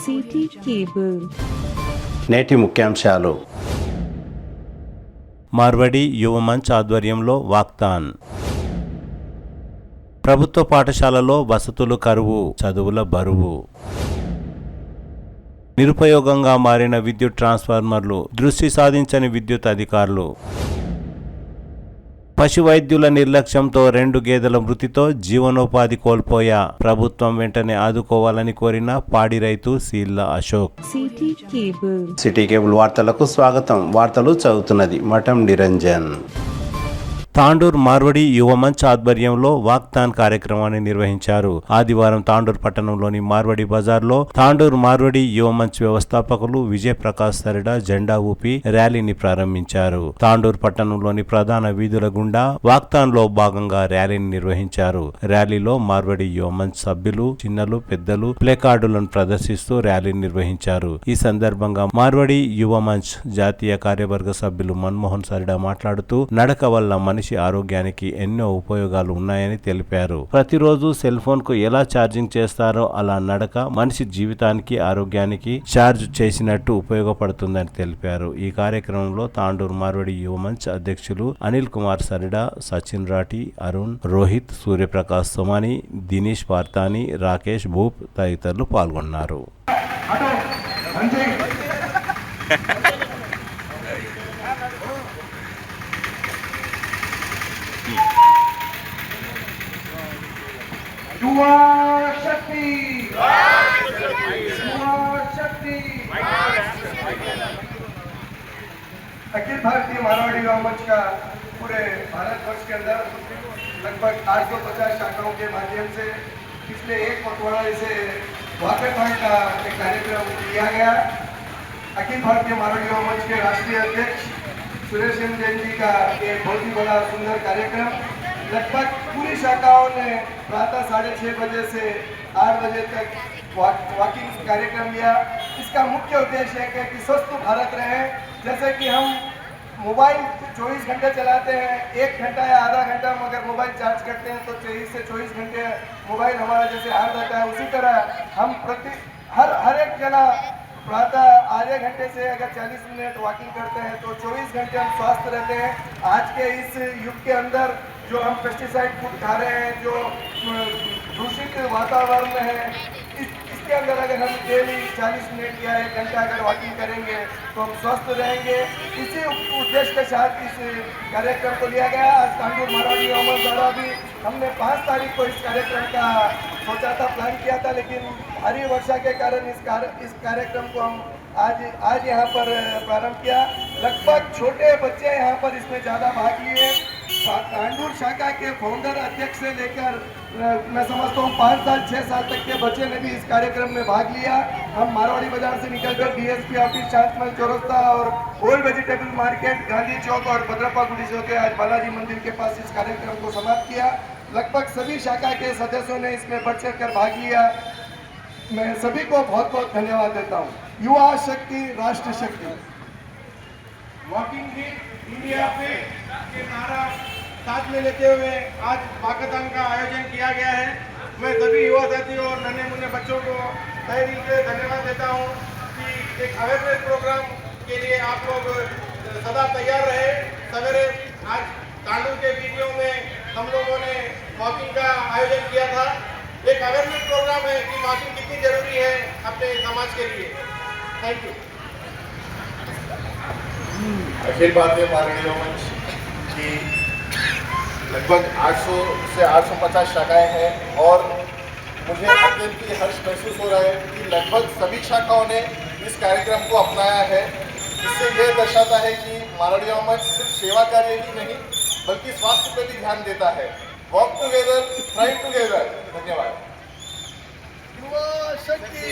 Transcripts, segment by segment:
City cable. నేటి ముఖ్యాంశాలు. మార్వడి యువ మంచ్ ఆధ్వర్యంలో వాక్థాన్. ప్రభుత్వ పాఠశాలలో వసతులు కరువు, చదువుల బరువు. నిరుపయోగంగా మారిన విద్యుత్ ట్రాన్స్ఫార్మర్లు, దృష్టి సాధించని విద్యుత్ అధికారులు. పశు వైద్యుల నిర్లక్ష్యంతో 2 గేదెల మృతితో జీవనోపాధి కోల్పోయా. ప్రభుత్వం వెంటనే ఆదుకోవాలని కోరిన పాడి రైతు సీళ్ల అశోక్. సిటీ కేబుల్ వార్తలకు స్వాగతం. వార్తలు చదువుతున్నది మఠం నిరంజన్. తాండూర్ మార్వడి యువ మంచ్ ఆధ్వర్యంలో వాక్థాన్ కార్యక్రమాన్ని నిర్వహించారు. ఆదివారం తాండూర్ పట్టణంలోని మార్వడి బజార్లో తాండూర్ మార్వడి యువ మంచ్ వ్యవస్థాపకులు విజయ్ ప్రకాష్ సరిడా జెండా ఊపి ర్యాలీని ప్రారంభించారు. తాండూర్ పట్టణంలోని ప్రధాన వీధుల గుండా వాక్థాన్ లో భాగంగా ర్యాలీని నిర్వహించారు. ర్యాలీలో మార్వడి యువ మంచ్ సభ్యులు, చిన్నలు, పెద్దలు ప్లేకార్డులను ప్రదర్శిస్తూ ర్యాలీని నిర్వహించారు. ఈ సందర్భంగా మార్వడి యువ మంచ్ జాతీయ కార్యవర్గ సభ్యులు మన్మోహన్ సరిడా మాట్లాడుతూ నడక వల్ల మనిషి ఆరోగ్యానికి ఎన్నో ఉపయోగాలు ఉన్నాయని తెలిపారు. ప్రతిరోజు సెల్ ఫోన్ కు ఎలా ఛార్జింగ్ చేస్తారో అలా నడక మనిషి జీవితానికి, ఆరోగ్యానికి ఛార్జ్ చేసినట్టు ఉపయోగపడుతుందని తెలిపారు. ఈ కార్యక్రమంలో తాండూర్ మార్వడి యువ మంచ్ అధ్యక్షులు అనిల్ కుమార్ సరిడా, సచిన్ రాఠీ, అరుణ్, రోహిత్, సూర్యప్రకాష్ సోమాని, దినేష్ పార్తాని, రాకేష్ భూప్ తదితరులు పాల్గొన్నారు. अखिल भारतीय मारवाड़ी युवा मंच का पूरे भारतवर्ष के अंदर लगभग 850 शाखाओं के माध्यम से पिछले 1 पखवाड़ा से वाकथॉन का एक कार्यक्रम किया गया। अखिल भारतीय मारवाड़ी युवा मंच के राष्ट्रीय अध्यक्ष सुरेश जैन जी का एक बहुत ही बड़ा सुंदर कार्यक्रम लगभग पूरी शाखाओं ने प्रातः 6:30 बजे से 8 बजे तक वॉकिंग कार्यक्रम लिया। इसका मुख्य उद्देश्य है कि स्वस्थ भारत रहे। जैसे कि हम मोबाइल 24 घंटे चलाते हैं, 1 घंटा या आधा घंटा हम अगर मोबाइल चार्ज करते हैं तो 23 से 24 घंटे मोबाइल हमारा जैसे ऑन रहता है, उसी तरह हम हर एक जना प्रातः आधे घंटे से अगर 40 मिनट वॉकिंग करते हैं तो 24 घंटे हम स्वस्थ रहते हैं। आज के इस युग के अंदर जो हम पेस्टिसाइड फूड खा रहे हैं, जो दूषित वातावरण है, इसके अंदर अगर हम डेली 40 मिनट या 1 घंटा अगर वॉकिंग करेंगे तो हम स्वस्थ रहेंगे। इसी उद्देश्य के साथ इस कार्यक्रम को लिया गया। आज तांडूर मारवाड़ी युवा मंच द्वारा भी हमने 5 तारीख को इस कार्यक्रम का सोचा था, प्लान किया था, लेकिन भारी वर्षा के कारण इस कार्यक्रम को हम आज यहाँ पर प्रारंभ किया। लगभग छोटे बच्चे यहाँ पर इसमें ज़्यादा भाग लिए। तांडूर शाखा के फाउंडर अध्यक्ष से लेकर मैं समझता हूँ 5 साल 6 साल तक के बच्चे ने भी इस कार्यक्रम में भाग लिया। हम मारवाड़ी बाजार से निकलकर DSP ऑफिस, शांतमल चौरस्ता और ओल्ड वेजिटेबल मार्केट, गांधी चौक और भद्रप्पा गुड़ी चौक के आज बालाजी मंदिर के पास इस कार्यक्रम को समाप्त किया। लगभग सभी शाखा के सदस्यों ने इसमें बढ़ चढ़ कर भाग लिया। मैं सभी को बहुत बहुत धन्यवाद देता हूँ। युवा शक्ति राष्ट्र शक्ति। वॉकिंग इंडिया पे के नारा साथ में लेते हुए आज वाकथॉन का आयोजन किया गया है। मैं सभी युवा साथियों और नन्हे मुन्ने बच्चों को तहे दिल से धन्यवाद देता हूँ कि एक अवेयरनेस प्रोग्राम के लिए आप लोग सदा तैयार रहे। सवेरे आज तांडूर के वीडियो में हम लोगों ने वॉकिंग का आयोजन किया था। एक अवेयरनेस प्रोग्राम है कि वॉकिंग कितनी जरूरी है अपने समाज के लिए। Thank you. अखिल भारतीय मारवाड़ी युवा मंच की लगभग 800 से 850 शाखाएं हैं और मुझे अत्यंत ही हर्ष महसूस हो रहा है कि लगभग सभी शाखाओं ने इस कार्यक्रम को अपनाया है। इससे यह दर्शाता है कि मारवाड़ी युवा मंच सिर्फ सेवा कार्य ही नहीं बल्कि स्वास्थ्य पर भी ध्यान देता है। Walk together, thrive together. धन्यवाद। युवा शक्ति।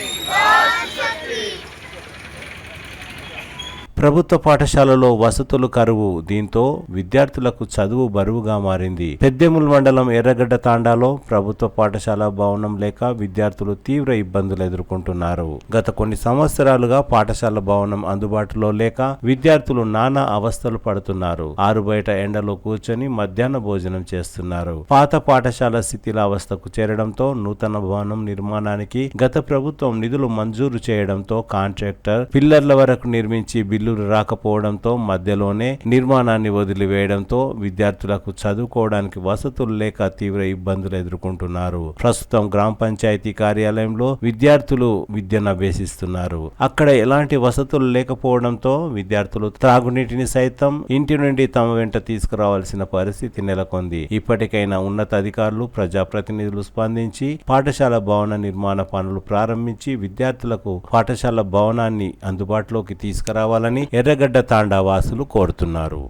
ప్రభుత్వ పాఠశాలలో వసతులు కరువు, దీంతో విద్యార్థులకు చదువు బరువుగా మారింది. పెద్దెముల్ మండలం ఎర్రగడ్డ తాండాలో ప్రభుత్వ పాఠశాల భవనం లేక విద్యార్థులు తీవ్ర ఇబ్బందులు ఎదుర్కొంటున్నారు. గత కొన్ని సంవత్సరాలుగా పాఠశాల భవనం అందుబాటులో లేక విద్యార్థులు నానా అవస్థలు పడుతున్నారు. ఆరు బయట ఎండలో కూర్చొని మధ్యాహ్న భోజనం చేస్తున్నారు. పాత పాఠశాల శిథిలావస్థకు చేరడంతో నూతన భవనం నిర్మాణానికి గత ప్రభుత్వం నిధులు మంజూరు చేయడంతో కాంట్రాక్టర్ పిల్లర్ల వరకు నిర్మించి బిల్లులు రాకపోవడంతో మధ్యలోనే నిర్మాణాన్ని వదిలివేయడంతో విద్యార్థులకు చదువుకోవడానికి వసతులు లేక తీవ్ర ఇబ్బందులు ఎదుర్కొంటున్నారు. ప్రస్తుతం గ్రామ పంచాయతీ కార్యాలయంలో విద్యార్థులు విద్యను అభ్యసిస్తున్నారు. అక్కడ ఎలాంటి వసతులు లేకపోవడంతో విద్యార్థులు త్రాగునీటిని సైతం ఇంటి నుండి తమ వెంట తీసుకురావాల్సిన పరిస్థితి నెలకొంది. ఇప్పటికైనా ఉన్నతాధికారులు, ప్రజాప్రతినిధులు స్పందించి పాఠశాల భవన నిర్మాణ పనులు ప్రారంభించి విద్యార్థులకు పాఠశాల భవనాన్ని అందుబాటులోకి తీసుకురావాలని ఎర్రగడ్డ తాండా వాసులు కోరుతున్నారు.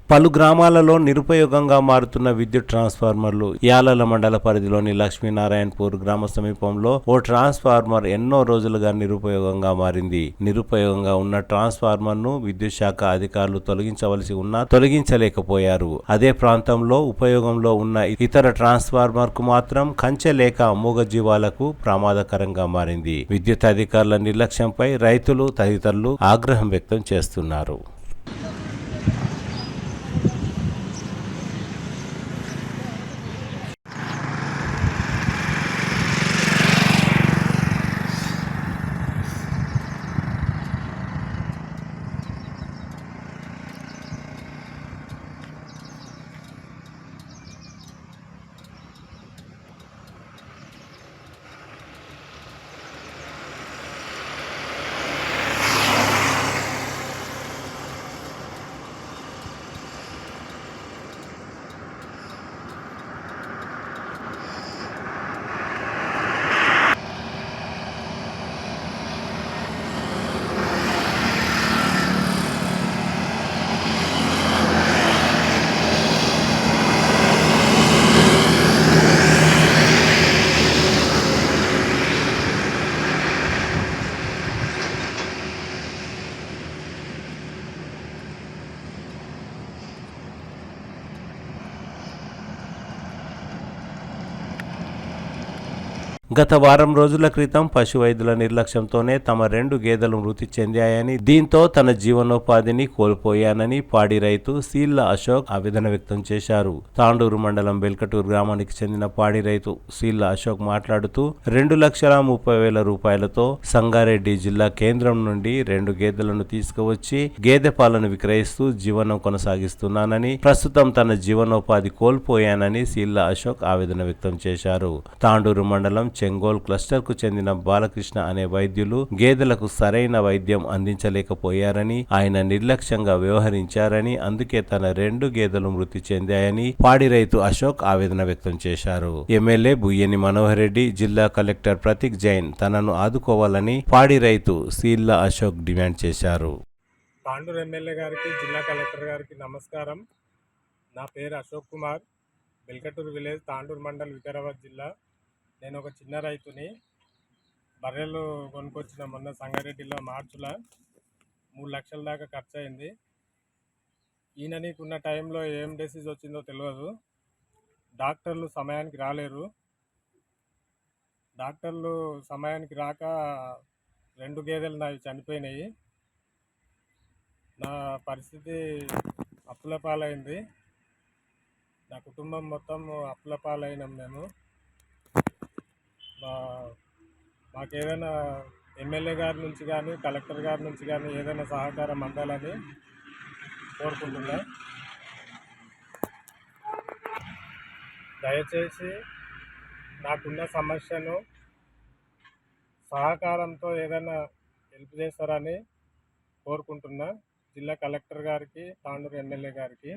పలు గ్రామాలలో నిరుపయోగంగా మారుతున్న విద్యుత్ ట్రాన్స్ఫార్మర్లు. యాలల మండల పరిధిలోని లక్ష్మీనారాయణపూర్ గ్రామ సమీపంలో ఓ ట్రాన్స్ఫార్మర్ ఎన్నో రోజులుగా నిరుపయోగంగా మారింది. నిరుపయోగంగా ఉన్న ట్రాన్స్ఫార్మర్ ను విద్యుత్ శాఖ అధికారులు తొలగించవలసి ఉన్నా తొలగించలేకపోయారు. అదే ప్రాంతంలో ఉపయోగంలో ఉన్న ఇతర ట్రాన్స్ఫార్మర్ కు మాత్రం కంచె లేక మూగజీవాలకు ప్రమాదకరంగా మారింది. విద్యుత్ అధికారుల నిర్లక్ష్యంపై రైతులు తదితరులు ఆగ్రహం వ్యక్తం చేస్తున్నారు. గత వారం రోజుల క్రితం పశు వైద్యుల నిర్లక్ష్యంతోనే తమ 2 గేదెలు మృతి చెందాయని, దీంతో తన జీవనోపాధిని కోల్పోయానని పాడి రైతు సీళ్ల అశోక్ ఆవేదన వ్యక్తం చేశారు. తాండూరు మండలం బెల్కటూరు గ్రామానికి చెందిన పాడి రైతు సీళ్ల అశోక్ మాట్లాడుతూ 2,30,000 రూపాయలతో సంగారెడ్డి జిల్లా కేంద్రం నుండి 2 గేదెలను తీసుకువచ్చి గేదె పాలను విక్రయిస్తూ జీవనం కొనసాగిస్తున్నానని, ప్రస్తుతం తన జీవనోపాధి కోల్పోయానని సీళ్ల అశోక్ ఆవేదన వ్యక్తం చేశారు. తాండూరు మండలం చెంగోల్ క్లస్టర్ కు చెందిన బాలకృష్ణ అనే వైద్యులు గేదెలకు సరైన వైద్యం అందించలేకపోయారని, ఆయన నిర్లక్ష్యంగా వ్యవహరించారని, అందుకే తన 2 గేదెలు మృతి చెందాయని పాడి రైతు అశోక్ ఆవేదన వ్యక్తం చేశారు. ఎమ్మెల్యే బుయ్యని మనోహర్ రెడ్డి, జిల్లా కలెక్టర్ ప్రతీక్ జైన్ తనను ఆదుకోవాలని పాడి రైతు సీళ్ల అశోక్ డిమాండ్ చేశారు. తాండూరు ఎమ్మెల్యే గారికి, జిల్లా కలెక్టర్ గారికి నమస్కారం. నా పేరు అశోక్ కుమార్, బెల్కటూరు విలేజ్, తాండూరు మండల్, వికారాబాద్ జిల్లా. నేను ఒక చిన్న రైతుని. బర్రెలు కొనుక్కొచ్చిన మొన్న సంగారెడ్డిలో మార్చిలో 3 లక్షల దాకా ఖర్చు అయింది. ఈయన నీకున్న టైంలో ఏం డిసీజ్ వచ్చిందో తెలియదు. డాక్టర్లు సమయానికి రాలేరు. డాక్టర్లు సమయానికి రాక 2 గేదెలు నావి చనిపోయినాయి. నా పరిస్థితి అప్పుల పాలైంది. నా కుటుంబం మొత్తం అప్పుల పాలైనాం మేము. మాకేదైనా ఎమ్మెల్యే గారి నుంచి కానీ, కలెక్టర్ గారి నుంచి కానీ ఏదైనా సహకారం అందాలని కోరుకుంటున్నా. దయచేసి నాకున్న సమస్యను సహకారంతో ఏదైనా హెల్ప్ చేస్తారని కోరుకుంటున్నా. జిల్లా కలెక్టర్ గారికి, తాండూరు ఎమ్మెల్యే గారికి.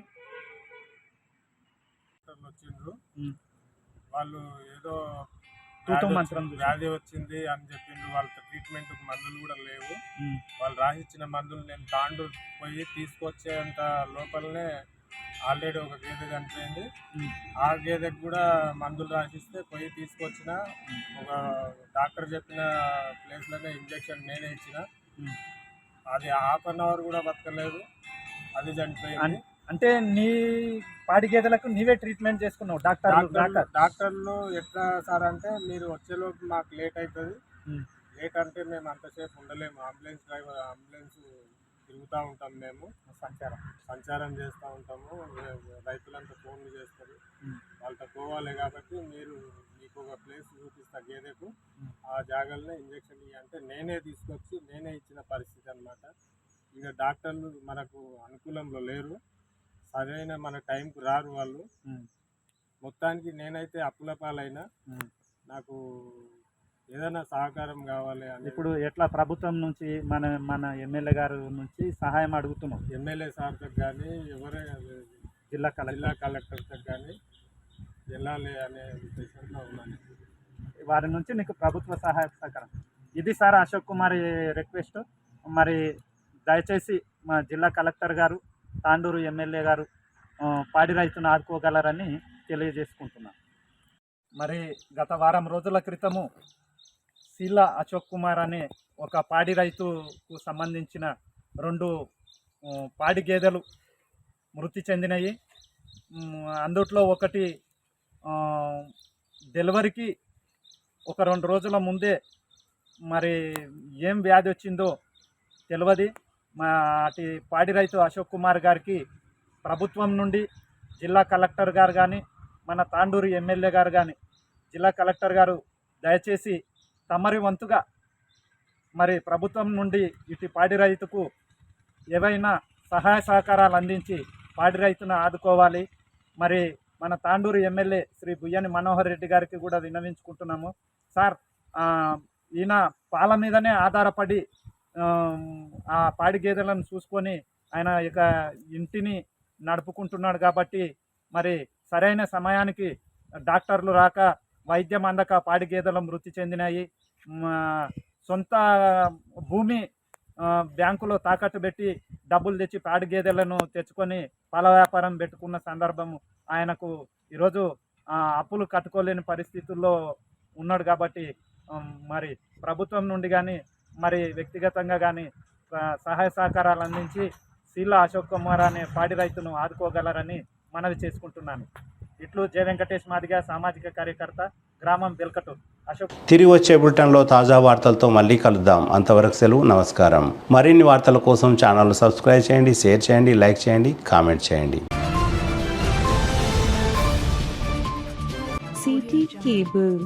వచ్చిండ్రు, వాళ్ళు ఏదో వ్యాధి వచ్చింది అని చెప్పిండ్రు. వాళ్ళ ట్రీట్మెంట్ మందులు కూడా లేవు. వాళ్ళు రాసిచ్చిన మందులు నేను తాండూరు పోయి తీసుకొచ్చేంత లోపలనే ఆల్రెడీ ఒక గేదె చనిపోయింది. ఆ గేదెకి కూడా మందులు రాసిస్తే పోయి తీసుకొచ్చిన, ఒక డాక్టర్ చెప్పిన ప్లేస్లోనే ఇంజెక్షన్ నేనే ఇచ్చిన. అది 1/2 అవర్ కూడా బతకలేదు, అది చనిపోయింది. అంటే నీ పాడి గేదెలకు నీవే ట్రీట్మెంట్ చేసుకున్నావు? డాక్టర్లు ఎట్లా సార్ అంటే, మీరు వచ్చేలోపు మాకు లేట్ అవుతుంది, లేట్ అంటే మేము అంతసేపు ఉండలేము. అంబులెన్స్ తిరుగుతూ ఉంటాం, మేము సంచారం చేస్తూ ఉంటాము. రైతులంతా ఫోన్లు చేస్తారు, వాళ్ళతో పోవాలి. కాబట్టి మీకు ఒక ప్లేస్ చూపిస్తా గేదెకు, ఆ జాగాల్లో ఇంజక్షన్ అంటే నేనే తీసుకొచ్చి నేనే ఇచ్చిన పరిస్థితి అన్నమాట. ఇక డాక్టర్లు మనకు అనుకూలంలో లేరు, సరైన మన టైంకు రారు వాళ్ళు. మొత్తానికి నేనైతే అప్పుల పాలైనా, నాకు ఏదైనా సహకారం కావాలి అని. ఇప్పుడు ఎట్లా ప్రభుత్వం నుంచి మన ఎమ్మెల్యే గారు నుంచి సహాయం అడుగుతున్నాం? ఎమ్మెల్యే సార్తో కానీ, ఎవరైనా జిల్లా కలెక్టర్తో కానీ వెళ్ళాలి అనే ఉద్దేశంలో ఉన్నాను. వారి నుంచి నీకు ప్రభుత్వ సహాయ సహకారం. ఇది సార్ అశోక్ కుమార్ రిక్వెస్ట్. మరి దయచేసి మా జిల్లా కలెక్టర్ గారు, తాండూరు ఎమ్మెల్యే గారు పాడి రైతును ఆదుకోగలరని తెలియజేసుకుంటున్నాను. మరి గత వారం రోజుల క్రితము సీలా అశోక్ కుమార్ అనే ఒక పాడి రైతుకు సంబంధించిన 2 పాడి గేదెలు మృతి చెందినవి. అందుట్లో ఒకటి డెలివరీకి ఒక 2 రోజుల ముందే మరి ఏం వ్యాధి వచ్చిందో తెలియదు. అటు పాడి రైతు అశోక్ కుమార్ గారికి ప్రభుత్వం నుండి జిల్లా కలెక్టర్ గారు కానీ, మన తాండూరు ఎమ్మెల్యే గారు కానీ, జిల్లా కలెక్టర్ గారు దయచేసి తమరి వంతుగా మరి ప్రభుత్వం నుండి ఇటు పాడి రైతుకు ఏవైనా సహాయ సహకారాలు అందించి పాడి రైతును ఆదుకోవాలి. మరి మన తాండూరు ఎమ్మెల్యే శ్రీ బుయ్యని మనోహర్ రెడ్డి గారికి కూడా విన్నవించుకుంటున్నాము. సార్, ఈయన పాల మీదనే ఆధారపడి ఆ పాడి గేదెలను చూసుకొని ఆయన ఇక ఇంటిని నడుపుకుంటున్నాడు. కాబట్టి మరి సరైన సమయానికి డాక్టర్లు రాక, వైద్యం అందక పాడి గేదెలు మృతి చెందినాయి. సొంత భూమి బ్యాంకులో తాకట్టు పెట్టి డబ్బులు తెచ్చి పాడి గేదెలను తెచ్చుకొని పాల వ్యాపారం పెట్టుకున్న సందర్భం ఆయనకు ఈరోజు అప్పులు కట్టుకోలేని పరిస్థితుల్లో ఉన్నాడు. కాబట్టి మరి ప్రభుత్వం నుండి కానీ, మరి వ్యక్తిగతంగా కానీ సహాయ సహకారాలు అందించి సీలా అశోక్ కుమార్ అనే పాడి రైతును ఆదుకోగలరని మనవి చేసుకుంటున్నాను. ఇట్లు జె వెంకటేష్ మాదిగ, సామాజిక కార్యకర్త, గ్రామం బెల్కటూర్. అశోక్. తిరిగి వచ్చే బులెటిన్లో తాజా వార్తలతో మళ్ళీ కలుద్దాం. అంతవరకు సెలవు, నమస్కారం. మరిన్ని వార్తల కోసం ఛానల్ సబ్స్క్రైబ్ చేయండి, షేర్ చేయండి, లైక్ చేయండి, కామెంట్ చేయండి. CT Cable.